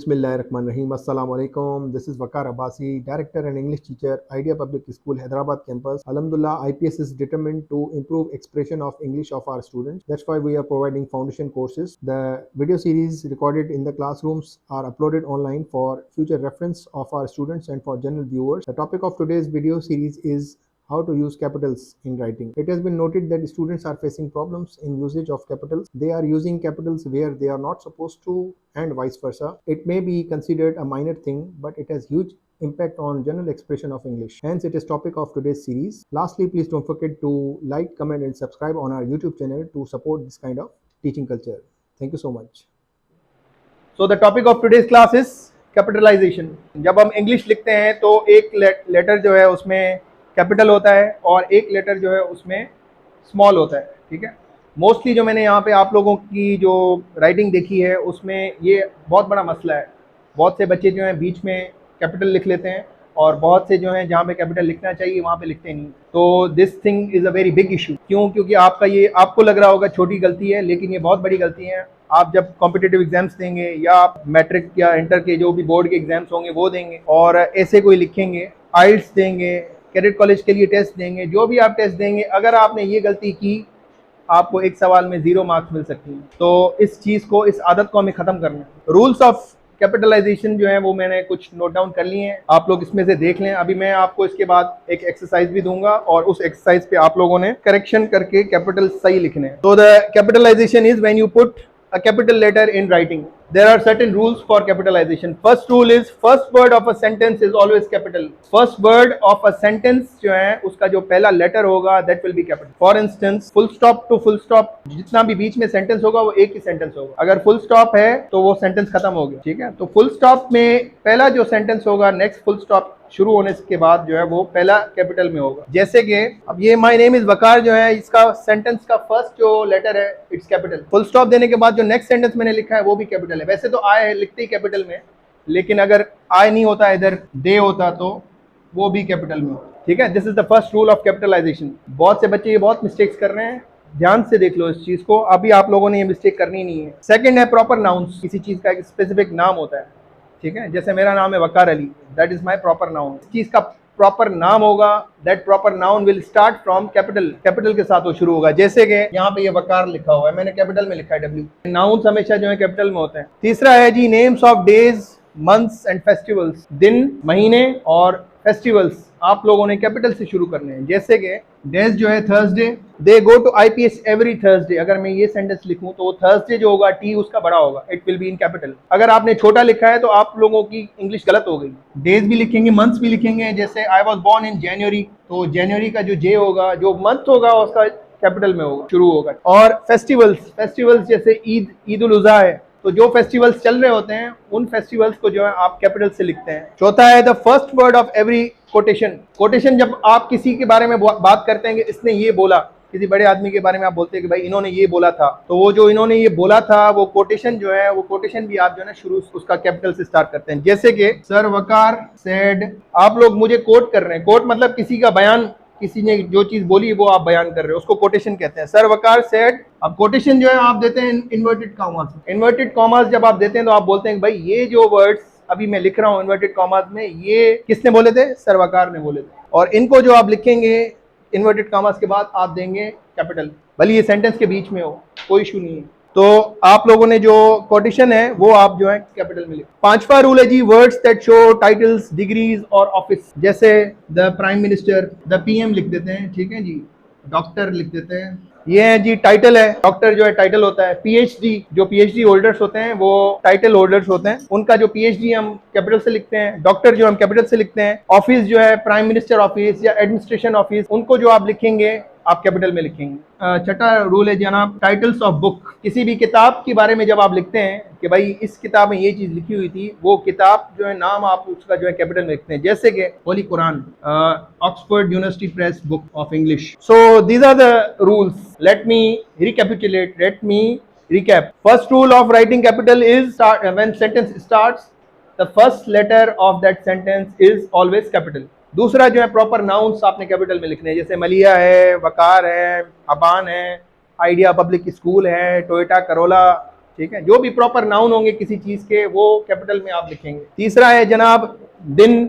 Bismillahirrahmanirrahim. Assalamu alaikum. This is Waqar Abbasi, Director and English Teacher, Idea Public School, Hyderabad campus. Alhamdulillah, IPS is determined to improve expression of English of our students. That's why we are providing foundation courses. The video series recorded in the classrooms are uploaded online for future reference of our students and for general viewers. The topic of today's video series is how to use capitals in writing. It has been noted that students are facing problems in usage of capitals. They are using capitals where they are not supposed to, and vice versa. It may be considered a minor thing, but it has huge impact on general expression of English. Hence, it is topic of today's series. Lastly, please don't forget to like, comment and subscribe on our YouTube channel to support this kind of teaching culture. Thank you so much. So the topic of today's class is capitalization. जब हम English लिखते हैं तो एक letter जो है उसमें capital होता है और एक लेटर जो है उसमें स्मॉल होता है, ठीक है। मोस्टली जो मैंने यहाँ पे आप लोगों की जो राइटिंग देखी है उसमें ये बहुत बड़ा मसला है। बहुत से बच्चे जो हैं बीच में कैपिटल लिख लेते हैं और बहुत से जो हैं जहाँ पे कैपिटल लिखना चाहिए वहाँ पे लिखते नहीं। तो this thing is a very big issue. क्यों? क्योंकि आपको लग रहा होगा छोटी गलती है, लेकिन ये बहुत बड़ी गलती है। आप जब कॉम्पिटिटिव एग्जाम्स देंगे या आप मैट्रिक या इंटर के जो भी बोर्ड के एग्जाम्स होंगे वो देंगे और ऐसे कोई लिखेंगे, आइल्स देंगे, कैडेट कॉलेज के लिए टेस्ट देंगे, जो भी आप टेस्ट देंगे, अगर आपने ये गलती की आपको एक सवाल में 0 मार्क्स मिल सकती हैं। तो इस चीज़ को, इस आदत को हमें ख़त्म करना है। रूल्स ऑफ कैपिटलाइजेशन जो है वो मैंने कुछ नोट डाउन कर लिए हैं, आप लोग इसमें से देख लें। अभी मैं आपको इसके बाद एक एक्सरसाइज भी दूंगा और उस एक्सरसाइज पे आप लोगों ने करेक्शन करके कैपिटल सही लिखने हैं। तो the capitalization is when you put a capital letter in writing. There are certain rules for capitalization. First rule is first word of a sentence is always capital. First word of a sentence जो है उसका जो पहला letter होगा that will be capital. For instance, full stop to full stop, जितना भी बीच में sentence होगा वो एक ही sentence होगा। अगर full stop है तो वो sentence खत्म हो गया, ठीक है। तो full stop में पहला जो sentence होगा next full stop शुरू होने के बाद जो है वो पहला कैपिटल में होगा। जैसे कि अब ये माय नेम इज वकार जो है, इसका सेंटेंस का फर्स्ट जो लेटर है इट्स कैपिटल। फुल स्टॉप देने के बाद जो नेक्स्ट सेंटेंस मैंने लिखा है वो भी कैपिटल है। वैसे तो आय है लिखते ही कैपिटल में, लेकिन अगर आय नहीं होता, इधर दे होता तो वो भी कैपिटल में होता, ठीक है। This is the first rule of capitalization. बहुत से बच्चे ये बहुत मिस्टेक्स कर रहे हैं, ध्यान से देख लो इस चीज को, अभी आप लोगों ने ये मिस्टेक करनी नहीं है। सेकंड है प्रॉपर नाउन्स। किसी चीज का एक स्पेसिफिक नाम होता है, ठीक है। जैसे मेरा नाम है Waqar Ali, that is my proper noun. इस चीज का प्रॉपर नाम होगा, that proper noun will start from capital. Capital के साथ वो शुरू होगा। जैसे कि यहाँ पे ये वकार लिखा हुआ है, मैंने कैपिटल में लिखा है W। नाउन्स हमेशा जो है कैपिटल में होते हैं। तीसरा है जी names of days, months and festivals. दिन, महीने और फेस्टिवल्स आप लोगों ने कैपिटल से शुरू करने हैं। जैसे कि डेज जो है Thursday, they go to IPS every Thursday. अगर मैं ये सेंटेंस लिखूं तो थर्सडे जो होगा T उसका बड़ा होगा, it will be in capital. अगर आपने छोटा लिखा है तो आप लोगों की इंग्लिश गलत हो गई। डेज भी लिखेंगे, मंथ्स भी लिखेंगे। जैसे आई वॉज बॉर्न इन जनवरी, तो जनवरी का जो J होगा, जो मंथ होगा उसका कैपिटल में होगा, शुरू होगा। और फेस्टिवल्स जैसे ईद उल अज़हा है, तो जो फेस्टिवल्स चल रहे होते हैं उन फेस्टिवल्स को जो है आप कैपिटल से लिखते हैं। चौथा है the first word of every quotation. Quotation जब आप किसी के बारे में बात करते हैं कि इसने ये बोला, किसी बड़े आदमी के बारे में आप बोलते हैं कि भाई इन्होंने ये बोला था, तो वो जो इन्होंने ये बोला था वो कोटेशन जो है, वो कोटेशन भी आप जो है ना शुरू उसका कैपिटल से स्टार्ट करते हैं। जैसे कि सर वकार सेड, आप लोग मुझे कोट कर रहे हैं। कोट मतलब किसी का बयान, किसी ने जो चीज बोली वो आप बयान कर रहे हो, उसको कोटेशन कहते हैं। सर वकार सेड। अब कोटेशन जो है आप देते हैं इन्वर्टेड कॉमास। इन्वर्टेड कॉमास जब आप देते हैं तो आप बोलते हैं भाई ये जो वर्ड्स अभी मैं लिख रहा हूँ इन्वर्टेड कॉमास में, ये किसने बोले थे? सर वकार ने बोले थे। और इनको जो आप लिखेंगे इन्वर्टेड कॉमास के बाद आप देंगे कैपिटल, भले ये सेंटेंस के बीच में हो, कोई इशू नहीं है। तो आप लोगों ने जो कोटेशन है वो आप जो है कैपिटल में लिखो। पांचवा रूल है जी words that show titles, degrees और ऑफिस। जैसे the prime minister, the PM लिख देते हैं, ठीक है जी। डॉक्टर लिख देते हैं, ये है जी टाइटल है। डॉक्टर जो है टाइटल होता है। PhD, जो PhD होल्डर्स होते हैं वो टाइटल होल्डर्स होते हैं, उनका जो PhD हम कैपिटल से लिखते हैं। डॉक्टर जो हम कैपिटल से लिखते हैं। ऑफिस जो है प्राइम मिनिस्टर ऑफिस या एडमिनिस्ट्रेशन ऑफिस, उनको जो आप लिखेंगे आप कैपिटल में लिखेंगे। छठा रूल है जनाब टाइटल्स ऑफ बुक। किसी भी किताब के बारे में जब आप लिखते हैं कि भाई इस किताब में ये चीज लिखी हुई थी, वो किताब जो है नाम आप उसका जो है कैपिटल में लिखते हैं। जैसे कि holy Quran, Oxford University Press book of English. So these are the rules. Let me recapitulate, let me recap. First rule of writing capital is when sentence starts, the first letter of that sentence is always capital. दूसरा जो है proper nouns आपने capital में लिखने हैं। जैसे मलिया है, वकार है, अबान है, आइडिया पब्लिक स्कूल है, टोयोटा करोला, ठीक है, जो भी प्रॉपर नाउन होंगे किसी चीज के वो कैपिटल में आप लिखेंगे। तीसरा है जनाब दिन,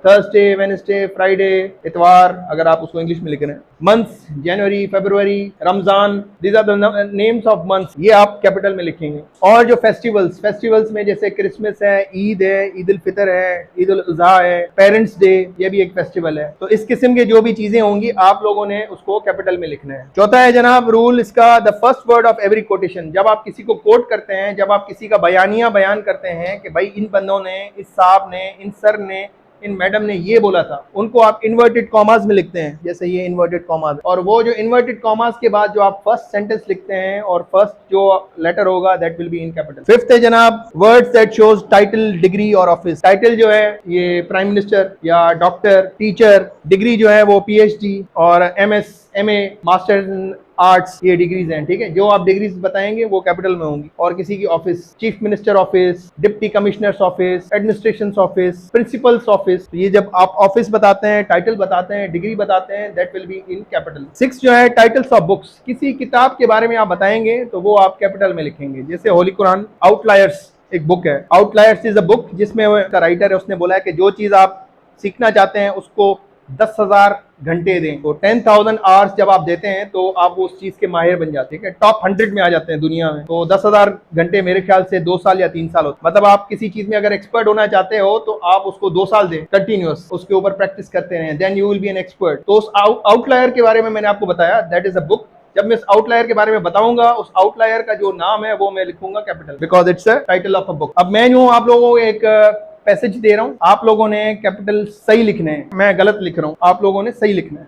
थर्सडे, वेडनेसडे, फ्राइडे, इतवार, अगर आप उसको इंग्लिश में लिख रहे हैं। Months, January, February, Ramzan, these are the names of months, ये आप कैपिटल में लिखेंगे। और जो फेस्टिवल्स में जैसे क्रिसमस है, ईद है, ईद उल फितर है, ईद उल अज़हा है, पेरेंट्स डे, ये भी एक फेस्टिवल है। तो इस किस्म के जो भी चीजें होंगी आप लोगों ने उसको कैपिटल में लिखना है। चौथा है जनाब रूल इसका, the first word of every quotation. जब आप किसी को कोट करते हैं, जब आप किसी का बयानिया बयान करते हैं कि भाई इन बंदों ने, इस साहब ने, इन सर ने, इन मैडम ने ये बोला था, उनको आप इन्वर्टेड कॉमास में लिखते हैं, जैसे ये इन्वर्टेड कॉमास। और वो जो इन्वर्टेड कॉमास के बाद जो आप फर्स्ट सेंटेंस लिखते हैं और फर्स्ट जो लेटर होगा that will be in capital. Fifth है जनाब words that shows title, degree और ऑफिस। टाइटल जो है ये प्राइम मिनिस्टर या डॉक्टर, टीचर, डिग्री जो है वो पीएचडी और एमएस, एमए, मास्टर आर्ट्स, ये डिग्रीज हैं, ठीक है। जो आप डिग्रीज बताएंगे वो कैपिटल में होंगी। और किसी की office, chief minister office, deputy commissioners office, administration office, principles office, ये जब आप ऑफिस बताते हैं, टाइटल बताते हैं, डिग्री बताते हैं, that will be in capital. 6 जो है टाइटल्स ऑफ बुक्स, किसी किताब के बारे में आप बताएंगे तो वो आप कैपिटल में लिखेंगे। जैसे होली कुरान, आउटलायर्स एक बुक है, आउटलायर्स इज अ बुक जिसमें राइटर है उसने बोला है कि जो चीज आप सीखना चाहते हैं उसको 10,000 घंटे दें। तो 10,000 आवर्स जब आप देते हैं तो आप उस चीज के माहिर बन जाते हैं, टॉप 100 में आ जाते हैं दुनिया में। तो 10,000 घंटे मेरे ख्याल से 2 साल या 3 साल होते, मतलब आप किसी चीज में अगर एक्सपर्ट होना चाहते हो तो आप उसको 2 साल दें कंटिन्यूअस, उसके ऊपर प्रैक्टिस करते रहें, then you will be an expert. तो उस आउटलायर के बारे में मैंने आपको बताया, दैट इज अ बुक। जब मैं इस आउटलायर के बारे में बताऊंगा, उस आउटलायर का जो नाम है वो मैं लिखूंगा capital, because it's a title of a book. अब मैं जो आप लोगों को एक पैसेज दे रहा हूं, आप लोगों ने कैपिटल सही लिखने हैं, मैं गलत लिख रहा हूं, आप लोगों ने सही लिखना है।